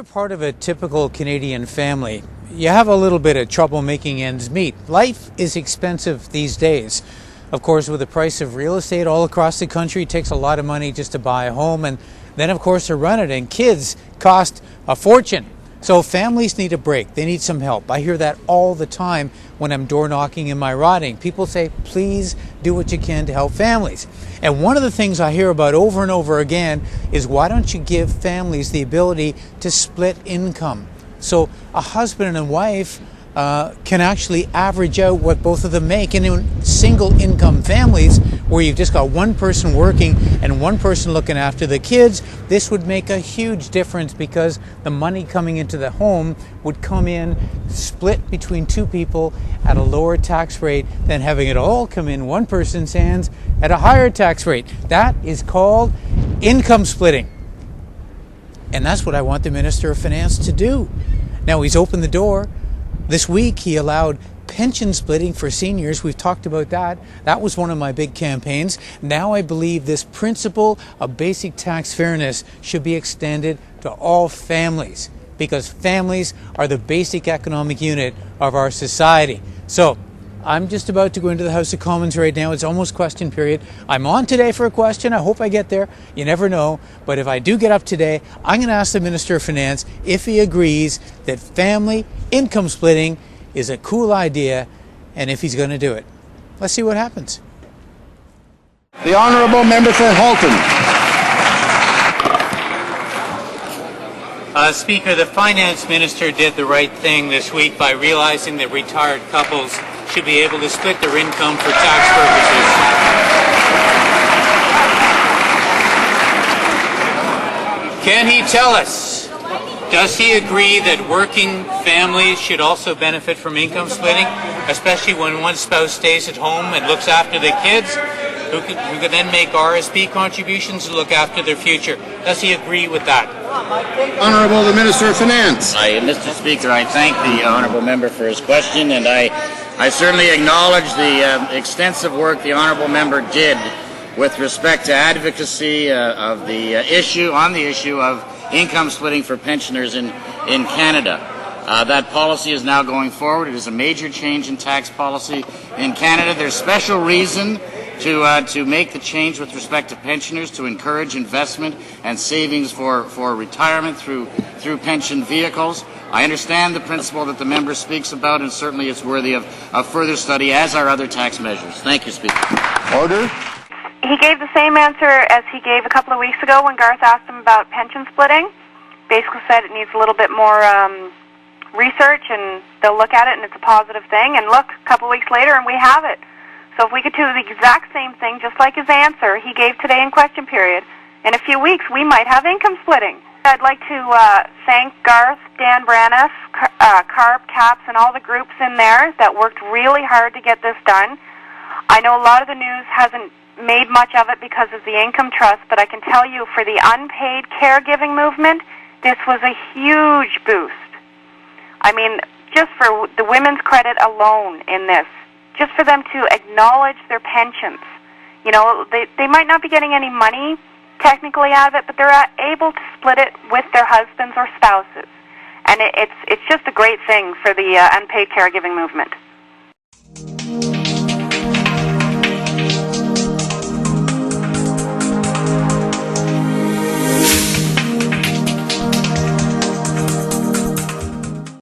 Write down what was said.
you're part of a typical Canadian family, you have a little bit of trouble making ends meet. Life is expensive these days. Of course, with the price of real estate all across the country, it takes a lot of money just to buy a home, and then of course to run it, and kids cost a fortune. So families need a break. They need some help. I hear that all the time when I'm door knocking in my riding. People say, please do what you can to help families. And one of the things I hear about over and over again is, why don't you give families the ability to split income? So a husband and wife can actually average out what both of them make. And in single income families where you've just got one person working and one person looking after the kids, this would make a huge difference, because the money coming into the home would come in split between two people at a lower tax rate than having it all come in one person's hands at a higher tax rate. That is called income splitting. And that's what I want the Minister of Finance to do. Now, he's opened the door. This week, he allowed pension splitting for seniors. We've talked about that. That was one of my big campaigns. Now I believe this principle of basic tax fairness should be extended to all families, because families are the basic economic unit of our society. So I'm just about to go into the House of Commons right now. It's almost question period. I'm on today for a question. I hope I get there. You never know. But if I do get up today, I'm going to ask the Minister of Finance if he agrees that family income splitting is a cool idea, and if he's going to do it. Let's see what happens. The Honourable Member for Halton. Speaker, the Finance Minister did the right thing this week by realizing that retired couples should be able to split their income for tax purposes. Can he tell us, does he agree that working families should also benefit from income splitting, especially when one spouse stays at home and looks after the kids, who can then make RSP contributions to look after their future? Does he agree with that? Honourable the Minister of Finance. Mr. Speaker, I thank the Honourable Member for his question, and I certainly acknowledge the extensive work the Honourable Member did with respect to advocacy of the issue of income splitting for pensioners in Canada. That policy is now going forward. It is a major change in tax policy in Canada. There's special reason to make the change with respect to pensioners, to encourage investment and savings for retirement through pension vehicles. I understand the principle that the member speaks about, and certainly it's worthy of further study, as are other tax measures. Thank you, Speaker. Order. He gave the same answer as he gave a couple of weeks ago when Garth asked him about pension splitting. Basically said it needs a little bit more research, and they'll look at it, and it's a positive thing. And look, a couple of weeks later, and we have it. So if we could do the exact same thing, just like his answer he gave today in question period, in a few weeks we might have income splitting. I'd like to thank Garth, Dan Braniff, CARP, CAPS, and all the groups in there that worked really hard to get this done. I know a lot of the news hasn't made much of it because of the income trust, but I can tell you, for the unpaid caregiving movement, this was a huge boost. I mean, just for the women's credit alone in this, just for them to acknowledge their pensions. You know, they might not be getting any money technically out of it, but they're able to split it with their husbands or spouses. And it's just a great thing for the unpaid caregiving movement.